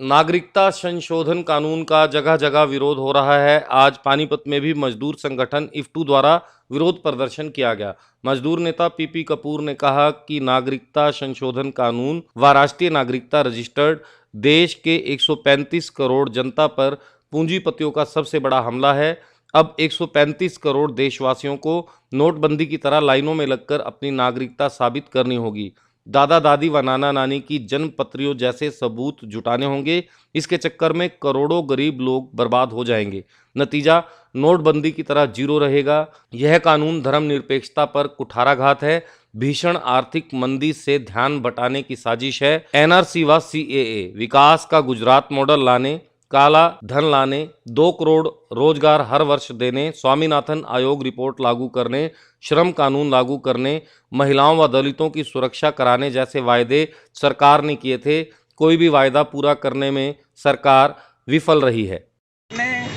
नागरिकता संशोधन कानून का जगह जगह विरोध हो रहा है। आज पानीपत में भी मजदूर संगठन इफ्टू द्वारा विरोध प्रदर्शन किया गया। मजदूर नेता पीपी कपूर ने कहा कि नागरिकता संशोधन कानून व राष्ट्रीय नागरिकता रजिस्टर्ड देश के 135 करोड़ जनता पर पूंजीपतियों का सबसे बड़ा हमला है। अब 135 करोड़ देशवासियों को नोटबंदी की तरह लाइनों में लगकर अपनी नागरिकता साबित करनी होगी। दादा दादी व नाना नानी की जन्म पत्रियों जैसे सबूत जुटाने होंगे। इसके चक्कर में करोड़ों गरीब लोग बर्बाद हो जाएंगे। नतीजा नोटबंदी की तरह जीरो रहेगा। यह कानून धर्मनिरपेक्षता पर कुठाराघात है। भीषण आर्थिक मंदी से ध्यान बटाने की साजिश है। एनआरसी व सीएए विकास का गुजरात मॉडल लाने, काला धन लाने, 2 करोड़ रोजगार हर वर्ष देने, स्वामीनाथन आयोग रिपोर्ट लागू करने, श्रम कानून लागू करने, महिलाओं व दलितों की सुरक्षा कराने जैसे वायदे सरकार ने किए थे। कोई भी वायदा पूरा करने में सरकार विफल रही है। ने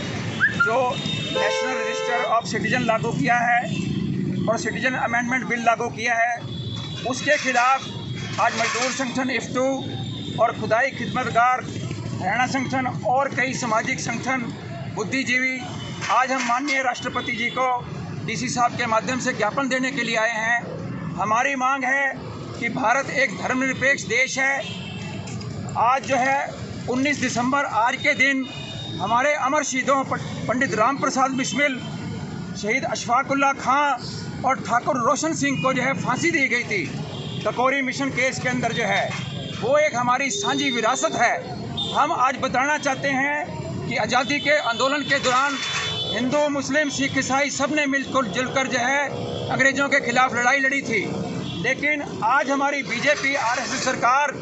जो नेशनल रजिस्टर ऑफ सिटीजन लागू किया है और सिटीजन अमेंडमेंट बिल लागू किया है, उसके खिलाफ आज मजदूर संगठन इफ्टू और खुदाई खिदमतगार हरियाणा संगठन और कई सामाजिक संगठन, बुद्धिजीवी आज हम माननीय राष्ट्रपति जी को डीसी साहब के माध्यम से ज्ञापन देने के लिए आए हैं। हमारी मांग है कि भारत एक धर्मनिरपेक्ष देश है। आज जो है 19 दिसंबर आज के दिन हमारे अमर शहीदों पंडित राम प्रसाद बिस्मिल, शहीद अशफाकुल्ला खां और ठाकुर रोशन सिंह को जो है फांसी दी गई थी ककोरी मिशन केस के अंदर। जो है वो एक हमारी साझी विरासत है। हम आज बताना चाहते हैं कि आज़ादी के आंदोलन के दौरान हिंदू, मुस्लिम, सिख, ईसाई सब ने मिलकर जुलकर जो है अंग्रेज़ों के खिलाफ लड़ाई लड़ी थी। लेकिन आज हमारी बीजेपी आरएसएस सरकार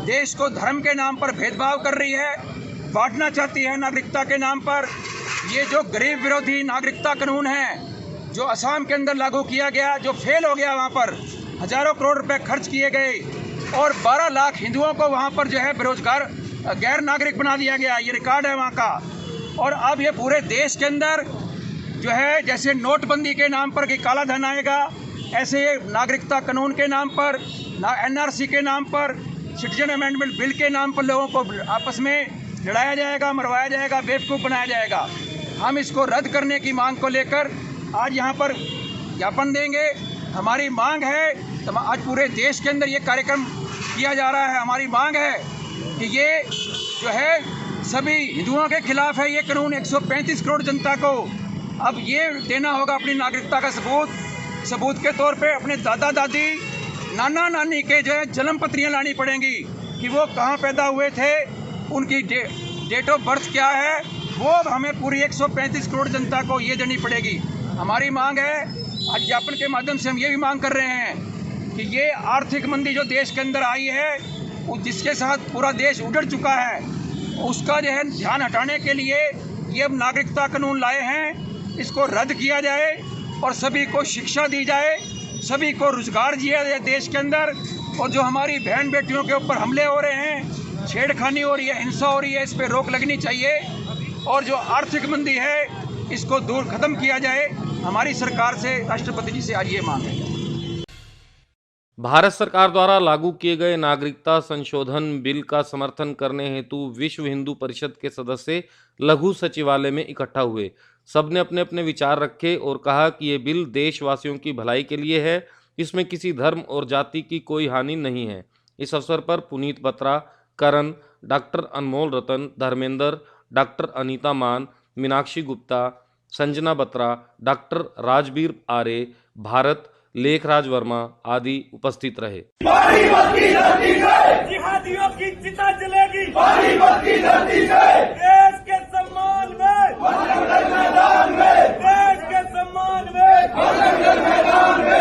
देश को धर्म के नाम पर भेदभाव कर रही है, बांटना चाहती है नागरिकता के नाम पर। ये जो गरीब विरोधी नागरिकता कानून है जो असम के अंदर लागू किया गया, जो फेल हो गया, वहाँ पर हज़ारों करोड़ रुपए खर्च किए गए और 12 लाख हिंदुओं को वहाँ पर जो है बेरोजगार गैर नागरिक बना दिया गया। ये रिकॉर्ड है वहाँ का। और अब ये पूरे देश के अंदर जो है जैसे नोटबंदी के नाम पर कि काला धन आएगा, ऐसे नागरिकता कानून के नाम पर, एनआरसी के नाम पर, सिटीजन अमेंडमेंट बिल के नाम पर लोगों को आपस में लड़ाया जाएगा, मरवाया जाएगा, बेवकूफ़ बनाया जाएगा। हम इसको रद्द करने की मांग को लेकर आज यहाँ पर ज्ञापन देंगे। हमारी मांग है, आज पूरे देश के अंदर ये कार्यक्रम किया जा रहा है। हमारी मांग है कि ये जो है सभी हिंदुओं के खिलाफ है ये कानून। 135 करोड़ जनता को अब ये देना होगा अपनी नागरिकता का सबूत के तौर पे। अपने दादा दादी, नाना नानी के जो है जन्म पत्रियाँ लानी पड़ेंगी कि वो कहाँ पैदा हुए थे, उनकी डेट ऑफ बर्थ क्या है, वो हमें पूरी 135 करोड़ जनता को ये देनी पड़ेगी। हमारी मांग है, आज ज्ञापन के माध्यम से हम ये भी मांग कर रहे हैं कि ये आर्थिक मंदी जो देश के अंदर आई है, जिसके साथ पूरा देश उजड़ चुका है, उसका जो है ध्यान हटाने के लिए ये अब नागरिकता कानून लाए हैं। इसको रद्द किया जाए और सभी को शिक्षा दी जाए, सभी को रोजगार दिया जाए देश के अंदर। और जो हमारी बहन बेटियों के ऊपर हमले हो रहे हैं, छेड़खानी हो रही है, हिंसा हो रही है, इस पर रोक लगनी चाहिए। और जो आर्थिक मंदी है इसको दूर खत्म किया जाए। हमारी सरकार से, राष्ट्रपति जी से आज ये मांग है। भारत सरकार द्वारा लागू किए गए नागरिकता संशोधन बिल का समर्थन करने हेतु विश्व हिंदू परिषद के सदस्य लघु सचिवालय में इकट्ठा हुए। सबने अपने अपने विचार रखे और कहा कि ये बिल देशवासियों की भलाई के लिए है। इसमें किसी धर्म और जाति की कोई हानि नहीं है। इस अवसर पर पुनीत बत्रा, करण, डॉक्टर अनमोल रतन, धर्मेंद्र, डॉक्टर अनीता मान, मीनाक्षी गुप्ता, संजना बत्रा, डॉक्टर राजबीर आर्य, भारत, लेखराज वर्मा आदि उपस्थित रहे। जिहादियों की चिता जलेगी, देश के सम्मान में, मैदान में, देश के सम्मान में, मैदान में।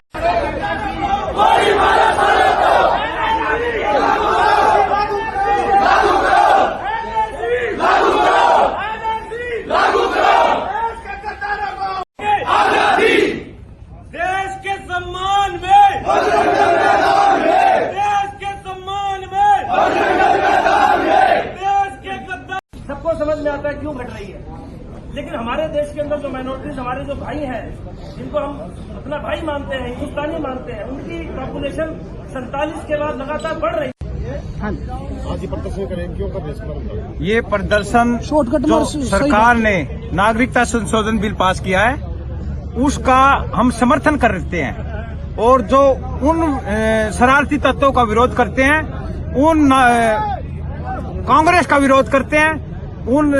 सबको समझ में आता है क्यों घट रही है, लेकिन हमारे देश के अंदर जो माइनॉरिटीज, हमारे जो भाई हैं, जिनको हम अपना भाई मानते हैं, हिंदुस्तानी मानते हैं, उनकी पॉपुलेशन 47 के बाद लगातार बढ़ रही है। आज ये प्रदर्शन करें, क्यों कर रहे हैं इसके बारे में बताओ। ये प्रदर्शन जो सरकार ने नागरिकता संशोधन बिल पास किया है उसका हम समर्थन करते हैं, और जो उन शरारती तत्वों का विरोध करते हैं, उन कांग्रेस का विरोध करते हैं, उन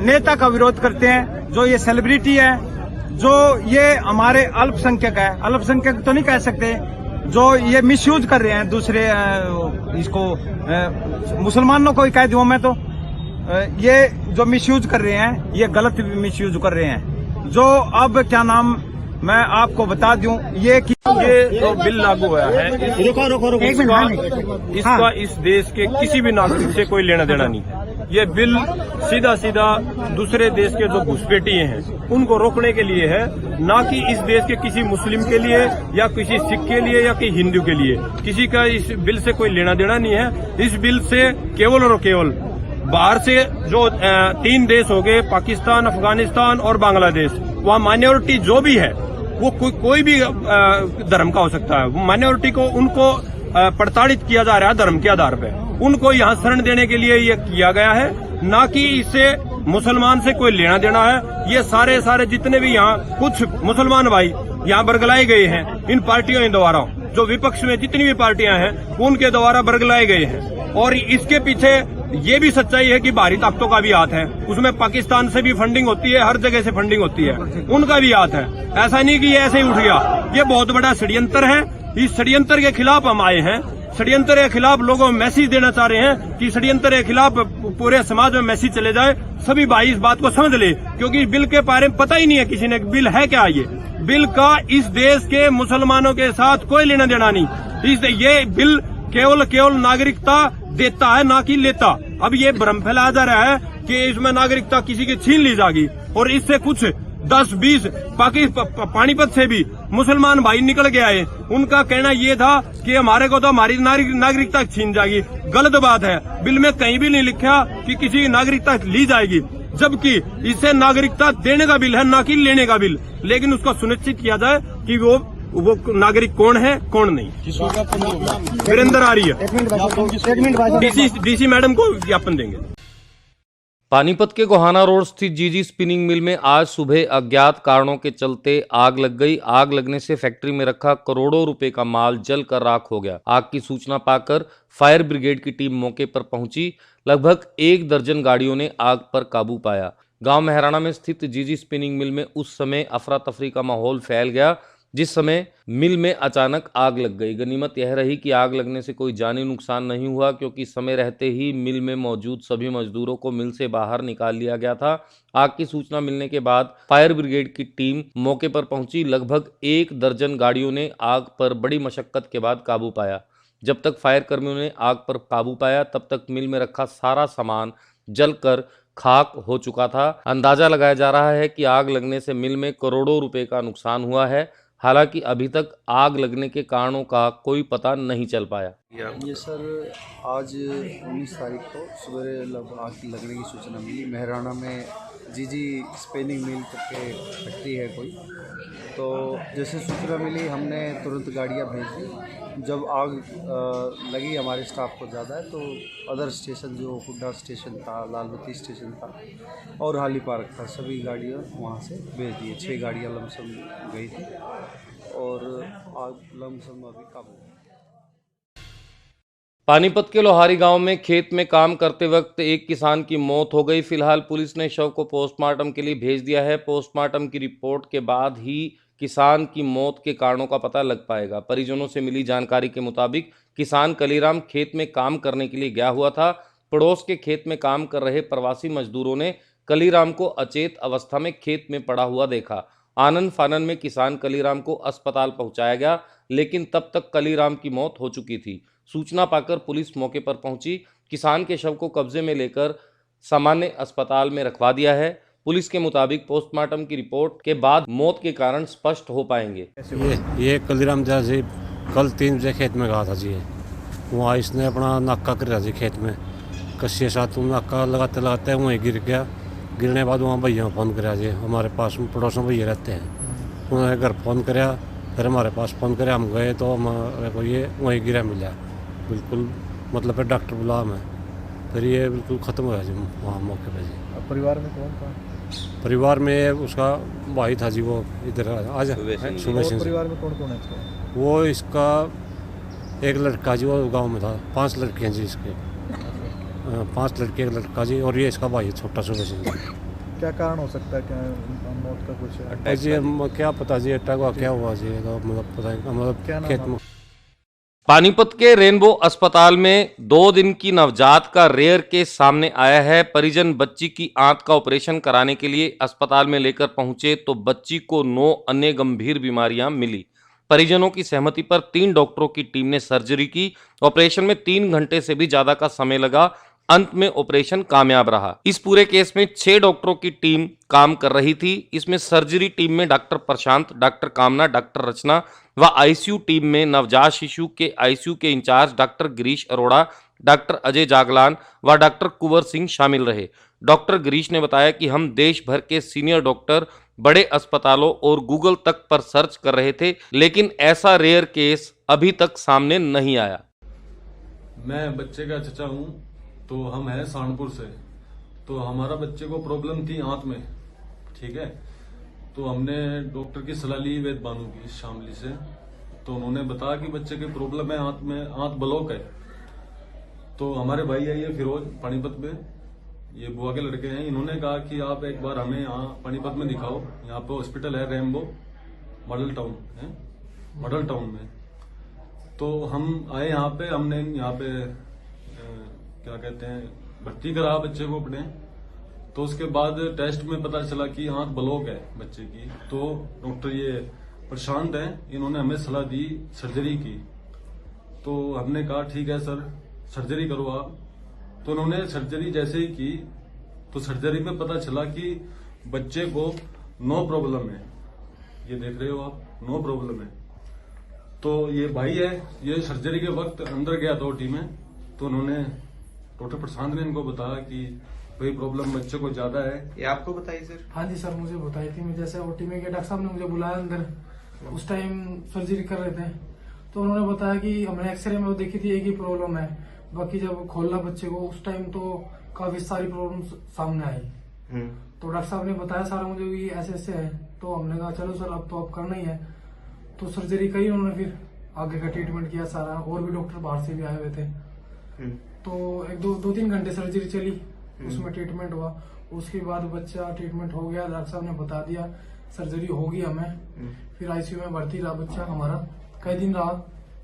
नेता का विरोध करते हैं जो ये सेलिब्रिटी है, जो ये हमारे अल्पसंख्यक है, अल्पसंख्यक तो नहीं कह सकते, जो ये मिसयूज कर रहे हैं दूसरे इसको मुसलमानों को ही कह दूं मैं तो, ये जो मिसयूज कर रहे हैं ये गलत मिसयूज कर रहे हैं। जो अब क्या नाम मैं आपको बता दूं, ये जो बिल लागू हुआ है इसका इस देश के किसी भी नागरिक से कोई लेना देना नहीं। ये बिल सीधा सीधा दूसरे देश के जो घुसपैठिए हैं उनको रोकने के लिए है, ना कि इस देश के किसी मुस्लिम के लिए या किसी सिख के लिए या किसी हिंदू के लिए। किसी का इस बिल से कोई लेना देना नहीं है। इस बिल से केवल और केवल बाहर से जो 3 देश हो गए, पाकिस्तान, अफगानिस्तान और बांग्लादेश, वहाँ माइनॉरिटी जो भी है वो कोई भी धर्म का हो सकता है। माइनॉरिटी को उनको प्रताड़ित किया जा रहा है धर्म के आधार पर। उनको यहाँ शरण देने के लिए ये किया गया है, ना कि इससे मुसलमान से कोई लेना देना है। ये सारे जितने भी यहाँ कुछ मुसलमान भाई यहाँ बरगलाए गए हैं इन पार्टियों के द्वारा, जो विपक्ष में जितनी भी पार्टियां हैं उनके द्वारा बरगलाए गए हैं। और इसके पीछे ये भी सच्चाई है कि बाहरी ताकतों का भी हाथ है। उसमें पाकिस्तान से भी फंडिंग होती है, हर जगह से फंडिंग होती है, उनका भी हाथ है। ऐसा नहीं कि ये ऐसे ही उठ गया। ये बहुत बड़ा षड्यंत्र है। इस षड्यंत्र के खिलाफ हम आए हैं। षड्यंत्र के खिलाफ लोगों में मैसेज देना चाह रहे हैं कि षड्यंत्र के खिलाफ पूरे समाज में मैसेज चले जाए, सभी भाई इस बात को समझ ले, क्योंकि इस बिल के बारे में पता ही नहीं है किसी ने बिल है क्या। ये बिल का इस देश के मुसलमानों के साथ कोई लेना देना नहीं। ये बिल केवल नागरिकता देता है, ना कि लेता। अब ये भ्रम फैलाया जा रहा है कि इसमें नागरिकता किसी की छीन ली जाएगी, और इससे कुछ 10-20 पानीपत से भी मुसलमान भाई निकल के आए। उनका कहना ये था कि हमारे को तो हमारी नागरिकता छीन जाएगी। गलत बात है। बिल में कहीं भी नहीं लिखा कि किसी की नागरिकता ली जाएगी, जबकि इससे नागरिकता देने का बिल है, ना कि लेने का बिल। लेकिन उसको सुनिश्चित किया जाए कि वो नागरिक कौन है कौन नहीं। वीरेंद्र आ रही है, डीसी मैडम को ज्ञापन देंगे। पानीपत के गोहाना रोड स्थित जीजी स्पिनिंग मिल में आज सुबह अज्ञात कारणों के चलते आग लग गई। आग लगने से फैक्ट्री में रखा करोड़ों रुपए का माल जलकर राख हो गया। आग की सूचना पाकर फायर ब्रिगेड की टीम मौके पर पहुंची। लगभग 1 दर्जन गाड़ियों ने आग पर काबू पाया। गांव मेहराना में स्थित जीजी स्पिनिंग मिल में उस समय अफरा तफरी का माहौल फैल गया, जिस समय मिल में अचानक आग लग गई। गनीमत यह रही कि आग लगने से कोई जानी नुकसान नहीं हुआ, क्योंकि समय रहते ही मिल में मौजूद सभी मजदूरों को मिल से बाहर निकाल लिया गया था। आग की सूचना मिलने के बाद फायर ब्रिगेड की टीम मौके पर पहुंची। लगभग 1 दर्जन गाड़ियों ने आग पर बड़ी मशक्कत के बाद काबू पाया। जब तक फायर कर्मियों ने आग पर काबू पाया, तब तक मिल में रखा सारा सामान जलकर खाक हो चुका था। अंदाजा लगाया जा रहा है कि आग लगने से मिल में करोड़ों रुपए का नुकसान हुआ है। हालांकि अभी तक आग लगने के कारणों का कोई पता नहीं चल पाया। ये सर आज 19 तारीख को सुबह आग लगने की सूचना मिली। मेहराना में जीजी स्पिनिंग मिल करके फैक्ट्री है कोई, तो जैसे सूचना मिली हमने तुरंत गाड़ियां भेज दी। जब आग लगी हमारे स्टाफ को ज़्यादा है, तो अदर स्टेशन जो हुड्डा स्टेशन था, लालबत्ती स्टेशन था और हाली पार्क था, सभी गाड़ियां वहां से भेज दिए। 6 गाड़ियां लमसम गई थी और आग लमसम अभी काबू। पानीपत के लोहारी गांव में खेत में काम करते वक्त एक किसान की मौत हो गई। फिलहाल पुलिस ने शव को पोस्टमार्टम के लिए भेज दिया है। पोस्टमार्टम की रिपोर्ट के बाद ही किसान की मौत के कारणों का पता लग पाएगा। परिजनों से मिली जानकारी के मुताबिक किसान कलीराम खेत में काम करने के लिए गया हुआ था। पड़ोस के खेत में काम कर रहे प्रवासी मजदूरों ने कलीराम को अचेत अवस्था में खेत में पड़ा हुआ देखा। आनन फानन में किसान कलीराम को अस्पताल पहुंचाया गया, लेकिन तब तक कलीराम की मौत हो चुकी थी। सूचना पाकर पुलिस मौके पर पहुंची। किसान के शव को कब्जे में लेकर सामान्य अस्पताल में रखवा दिया है। पुलिस के मुताबिक पोस्टमार्टम की रिपोर्ट के बाद मौत के कारण स्पष्ट हो पाएंगे। ये कलीराम जी कल 3 बजे खेत में गया था जी। वहाँ इसने अपना नाका कर रहा जी खेत में, कस्से साथ नाका लगाते लगाते वहीं गिर गया। गिरने के बाद वहाँ भैया फ़ोन कराया जी, हमारे पास पड़ोस में भैया रहते हैं। उन्होंने घर फ़ोन कराया, फिर हमारे पास फ़ोन कराया, हम गए तो हमारे को ये वहीं गिरा मिला। बिल्कुल मतलब फिर डॉक्टर बुला मैं, फिर ये बिल्कुल ख़त्म हो गया जी वहाँ मौके पे जी। अब परिवार में कौन था? परिवार में उसका भाई था जी, वो इधर आज सुबह और सिंह। परिवार में कौन कौन है इसका? वो इसका एक लड़का जी, वो गांव में था। 5 लड़के हैं जी इसके, 5 लड़के एक लड़का जी, और ये इसका भाई है छोटा सुबह सिंह जी। क्या कारण हो सकता है, क्या मौत का कुछ है? जी क्या पता जी अटैक हुआ क्या हुआ जी, तो मतलब पता नहीं, मतलब क्या नाम खेत है? में। पानीपत के रेनबो अस्पताल में 2 दिन की नवजात का रेयर केस सामने आया है। परिजन बच्ची की आंत का ऑपरेशन कराने के लिए अस्पताल में लेकर पहुंचे तो बच्ची को 9 अन्य गंभीर बीमारियां मिली। परिजनों की सहमति पर 3 डॉक्टरों की टीम ने सर्जरी की। ऑपरेशन में 3 घंटे से भी ज्यादा का समय लगा। अंत में ऑपरेशन कामयाब रहा। इस पूरे केस में 6 डॉक्टरों की टीम काम कर रही थी। इसमें सर्जरी टीम में doctor Prashant, doctor Kamna, doctor Rachna व आईसीयू टीम में नवजात शिशु के आईसीयू के incharge doctor Girish Arora, doctor Ajay Jaglan व डॉक्टर कुंवर सिंह शामिल रहे। डॉक्टर गिरीश ने बताया कि हम देश भर के सीनियर डॉक्टर बड़े अस्पतालों और गूगल तक पर सर्च कर रहे थे, लेकिन ऐसा रेयर केस अभी तक सामने नहीं आया। मैं बच्चे का चचा हूँ, तो हम हैं सहारनपुर से। तो हमारा बच्चे को प्रॉब्लम थी आंत में, ठीक है। तो हमने डॉक्टर की सलाह ली वैद्य बानू की शामली से, तो उन्होंने बताया कि बच्चे की प्रॉब्लम है आंत में, आंत ब्लॉक है। तो हमारे भाई है ये फिरोज पानीपत में, ये बुआ के लड़के हैं, इन्होंने कहा कि आप एक बार हमें यहाँ पानीपत में दिखाओ। यहाँ पे हॉस्पिटल है रेनबो मॉडल टाउन है, मॉडल टाउन में। तो हम आए यहाँ पे, हमने यहाँ पे क्या कहते हैं भर्ती करा बच्चे को अपने। तो उसके बाद टेस्ट में पता चला कि आंत ब्लॉक है बच्चे की। तो डॉक्टर ये प्रशांत हैं, इन्होंने हमें सलाह दी सर्जरी की। तो हमने कहा ठीक है सर सर्जरी करो आप। तो उन्होंने सर्जरी जैसे ही की तो सर्जरी में पता चला कि बच्चे को नो प्रॉब्लम है। ये देख रहे हो आप, नो प्रॉब्लम है। तो ये भाई है, ये सर्जरी के वक्त अंदर गया था ओटी में, तो उन्होंने डॉक्टर प्रशांत ने इनको बताया कि भाई प्रॉब्लम बच्चे को ज्यादा है। ये आपको बताई सर? हाँ जी सर, मुझे बताई थी। मैं जैसे ओटी में गया, डॉक्टर साहब ने मुझे बुलाया अंदर, उस टाइम सर्जरी कर रहे थे। तो उन्होंने बताया कि हमने एक्सरे में वो देखी थी एक ही प्रॉब्लम है, बाकी जब खोला बच्चे को उस टाइम तो काफी सारी प्रॉब्लम सामने आई। तो डॉक्टर साहब ने बताया सारा मुझे कि ऐसे ऐसे है। तो हमने कहा चलो सर अब तो अब करना ही है। तो सर्जरी करी उन्होंने, फिर आगे का ट्रीटमेंट किया सारा, और भी डॉक्टर बाहर से भी आए हुए थे। तो एक दो तीन घंटे सर्जरी चली, उसमें ट्रीटमेंट हुआ। उसके बाद बच्चा ट्रीटमेंट हो गया, डॉक्टर साहब ने बता दिया सर्जरी होगी हमें। फिर आईसीयू में भर्ती रहा बच्चा हमारा, कई दिन रहा,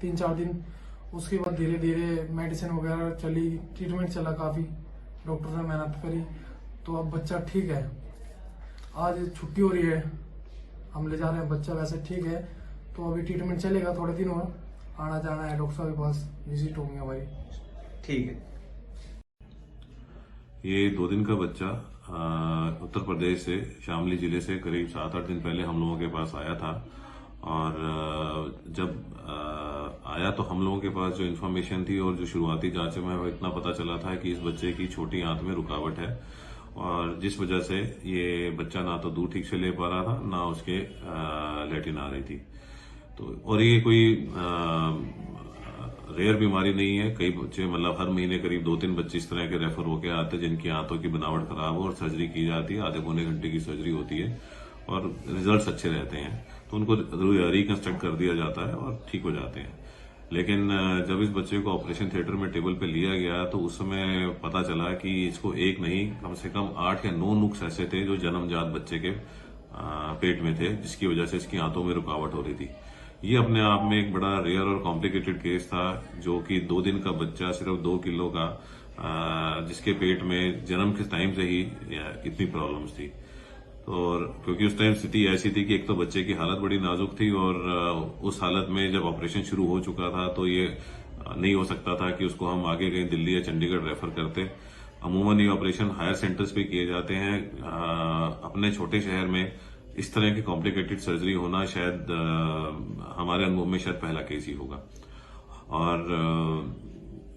3-4 दिन। उसके बाद धीरे धीरे मेडिसिन वगैरह चली, ट्रीटमेंट चला काफी, डॉक्टर ने मेहनत करी। तो अब बच्चा ठीक है। आज छुट्टी हो रही है, हम ले जा रहे हैं बच्चा, वैसे ठीक है। तो अभी ट्रीटमेंट चलेगा थोड़े दिन और, आना जाना है डॉक्टर साहब के पास, विजिट होंगी हमारी। ठीक है। ये 2 दिन का बच्चा उत्तर प्रदेश से शामली जिले से करीब 7-8 दिन पहले हम लोगों के पास आया था। और जब आया तो हम लोगों के पास जो इन्फॉर्मेशन थी और जो शुरुआती जांच में वो इतना पता चला था कि इस बच्चे की छोटी आंत में रुकावट है, और जिस वजह से ये बच्चा ना तो दूध ठीक से ले पा रहा था, ना उसके लैट्रिन आ रही थी। तो और ये कोई रेयर बीमारी नहीं है। कई बच्चे मतलब हर महीने करीब 2-3 बच्चे इस तरह के रेफर होके आते हैं जिनकी आंतों की बनावट खराब हो और सर्जरी की जाती है। आधे पौने घंटे की सर्जरी होती है और रिजल्ट्स अच्छे रहते हैं, तो उनको रिकंस्ट्रक्ट कर दिया जाता है और ठीक हो जाते हैं। लेकिन जब इस बच्चे को ऑपरेशन थिएटर में टेबल पे लिया गया तो उस समय पता चला कि इसको एक नहीं कम से कम 8 या 9 नुक्स ऐसे थे जो जन्मजात बच्चे के पेट में थे, जिसकी वजह से इसकी आंतों में रुकावट हो रही थी। ये अपने आप में एक बड़ा रेयर और कॉम्प्लिकेटेड केस था, जो कि 2 दिन का बच्चा सिर्फ 2 किलो का, जिसके पेट में जन्म के टाइम से ही इतनी प्रॉब्लम्स थी। तो क्योंकि उस टाइम स्थिति ऐसी थी कि एक तो बच्चे की हालत बड़ी नाजुक थी, और उस हालत में जब ऑपरेशन शुरू हो चुका था तो ये नहीं हो सकता था कि उसको हम आगे कहीं दिल्ली या चंडीगढ़ रेफर करते। अमूमन ये ऑपरेशन हायर सेंटर्स पे किए जाते हैं। अपने छोटे शहर में इस तरह की कॉम्प्लिकेटेड सर्जरी होना शायद हमारे अनुभव में शायद पहला केस ही होगा। और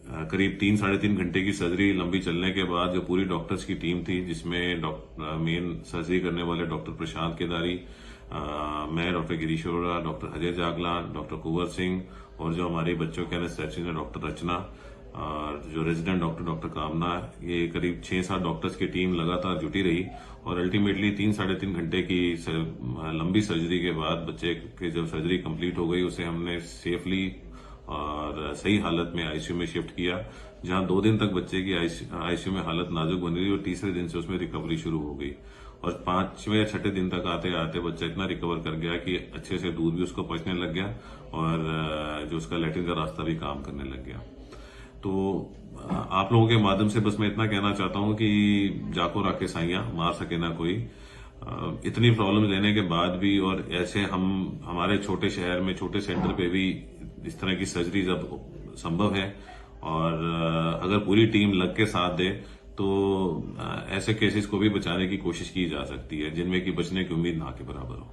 करीब 3-3.5 घंटे की सर्जरी लंबी चलने के बाद जो पूरी डॉक्टर्स की टीम थी, जिसमें मेन सर्जरी करने वाले डॉक्टर प्रशांत केदारी, मैं doctor Girish Arora, doctor Ajay Jaglan, doctor Kunwar Singh और जो हमारे बच्चों के एनेस्थेसिस्ट है डॉक्टर रचना और जो रेजिडेंट डॉक्टर कामना, ये करीब 6-7 डॉक्टर्स की टीम लगातार जुटी रही और अल्टीमेटली 3-3.5 घंटे की लंबी सर्जरी के बाद बच्चे के जब सर्जरी कंप्लीट हो गई, उसे हमने सेफली और सही हालत में आईसीयू में शिफ्ट किया, जहां 2 दिन तक बच्चे की आईसीयू में हालत नाजुक बनी रही और तीसरे दिन से उसमें रिकवरी शुरू हो गई और 5वें या 6ठे दिन तक आते आते बच्चा इतना रिकवर कर गया कि अच्छे से दूध भी उसको पचने लग गया और जो उसका लैट्रिन का रास्ता भी काम करने लग गया। तो आप लोगों के माध्यम से बस मैं इतना कहना चाहता हूं कि जाको राके साइया मार सके ना कोई। इतनी प्रॉब्लम लेने के बाद भी और ऐसे हम हमारे छोटे शहर में छोटे सेंटर पे भी इस तरह की सर्जरी जब संभव है और अगर पूरी टीम लग के साथ दे तो ऐसे केसेस को भी बचाने की कोशिश की जा सकती है, जिनमें कि बचने की उम्मीद ना के बराबर हो।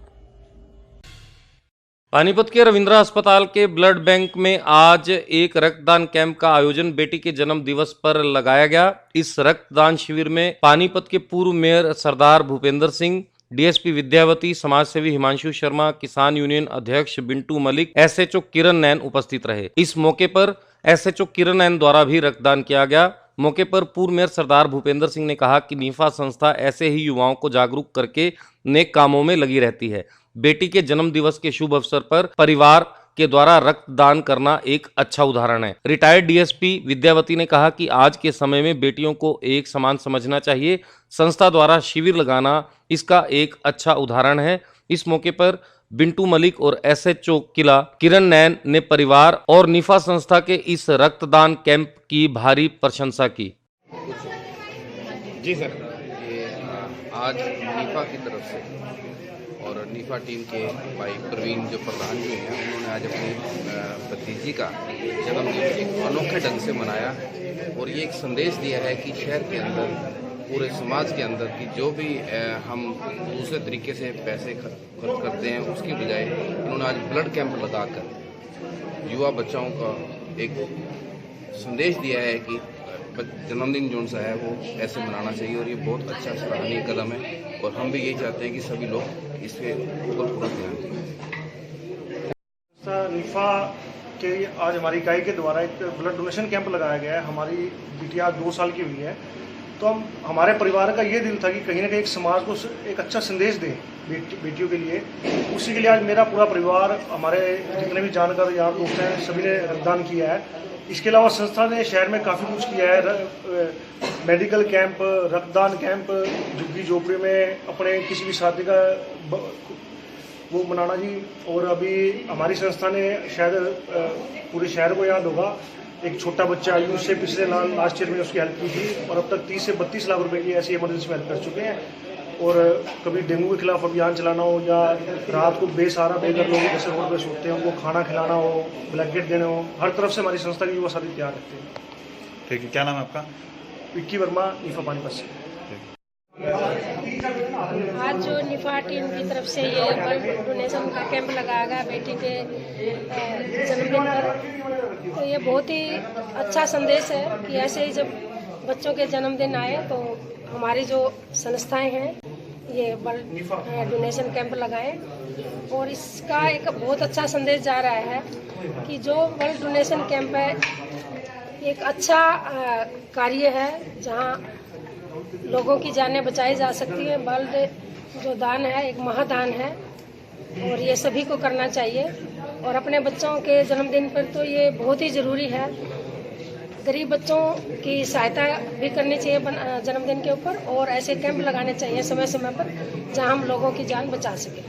पानीपत के रविंद्रा अस्पताल के ब्लड बैंक में आज एक रक्तदान कैंप का आयोजन बेटी के जन्म दिवस पर लगाया गया। इस रक्तदान शिविर में पानीपत के पूर्व मेयर सरदार भूपेंद्र सिंह, डीएसपी विद्यावती, समाजसेवी हिमांशु शर्मा, किसान यूनियन अध्यक्ष बिंटू मलिक, एसएचओ किरण नैन उपस्थित रहे। इस मौके पर एसएचओ किरण नैन द्वारा भी रक्तदान किया गया। मौके पर पूर्व मेयर सरदार भूपेंद्र सिंह ने कहा कि नीफा संस्था ऐसे ही युवाओं को जागरूक करके नेक कामों में लगी रहती है। बेटी के जन्म दिवस के शुभ अवसर पर परिवार के द्वारा रक्तदान करना एक अच्छा उदाहरण है। रिटायर्ड डीएसपी विद्यावती ने कहा कि आज के समय में बेटियों को एक समान समझना चाहिए। संस्था द्वारा शिविर लगाना इसका एक अच्छा उदाहरण है। इस मौके पर बिंटू मलिक और एसएचओ किला किरण नैन ने परिवार और निफा संस्था के इस रक्तदान कैंप की भारी प्रशंसा की। जी सर, ये आज निफा की तरफ से और निफा टीम के भाई प्रवीण जो प्रधान जी हैं, उन्होंने आज अपनी भतीजी का जन्मदिन एक अनोखे ढंग से मनाया और ये एक संदेश दिया है कि शहर के अंदर, पूरे समाज के अंदर कि जो भी हम दूसरे तरीके से पैसे खर्च करते हैं उसकी बजाय इन्होंने आज ब्लड कैंप लगाकर युवा बच्चों का एक संदेश दिया है कि जन्मदिन जो सा है वो ऐसे मनाना चाहिए और ये बहुत अच्छा सराहनीय कदम है और हम भी यही चाहते हैं कि सभी लोग इस पर पूरा ध्यान दें। निफा के आज हमारी इकाई के द्वारा एक ब्लड डोनेशन कैंप लगाया गया है। हमारी बिटिया 2 साल की हुई है, तो हमारे परिवार का ये दिल था कि कहीं ना कहीं एक समाज को एक अच्छा संदेश दें बेटियों के लिए। उसी के लिए आज मेरा पूरा परिवार, हमारे जितने भी जानकार यार दोस्त हैं, सभी ने रक्तदान किया है। इसके अलावा संस्था ने शहर में काफ़ी कुछ किया है, मेडिकल कैंप, रक्तदान कैंप, झुग्गी झोपड़ी में अपने किसी भी साथी का वो मनाना जी। और अभी हमारी संस्था ने शायद पूरे शहर को याद होगा, एक छोटा बच्चा आयुष से पिछले लास्ट ईयर में उसकी हेल्प की थी और अब तक 30 से 32 लाख रुपए की ऐसी इमरजेंसी में हेल्प कर चुके हैं। और कभी डेंगू के खिलाफ अभियान चलाना हो या रात को बेसहारा बेघर लोग जैसे रोड पे सोते हैं उनको खाना खिलाना हो, ब्लैंकेट देने हो, हर तरफ से हमारी संस्था की युवा साथी तैयार रखते हैं। ठीक है, क्या नाम है आपका? विक्की वर्मा, निफा पानीपत से। आज जो निफा टीम की तरफ से ये ब्लड डोनेशन का कैंप लगाया गया बेटी के जन्मदिन पर, तो ये बहुत ही अच्छा संदेश है कि ऐसे ही जब बच्चों के जन्मदिन आए तो हमारी जो संस्थाएं हैं ये ब्लड डोनेशन कैंप लगाएं और इसका एक बहुत अच्छा संदेश जा रहा है कि जो ब्लड डोनेशन कैंप है एक अच्छा कार्य है जहां लोगों की जानें बचाई जा सकती है। ब्लड जो दान है एक महादान है और ये सभी को करना चाहिए और अपने बच्चों के जन्मदिन पर तो ये बहुत ही ज़रूरी है। गरीब बच्चों की सहायता भी करनी चाहिए जन्मदिन के ऊपर और ऐसे कैंप लगाने चाहिए समय समय पर जहां हम लोगों की जान बचा सकें।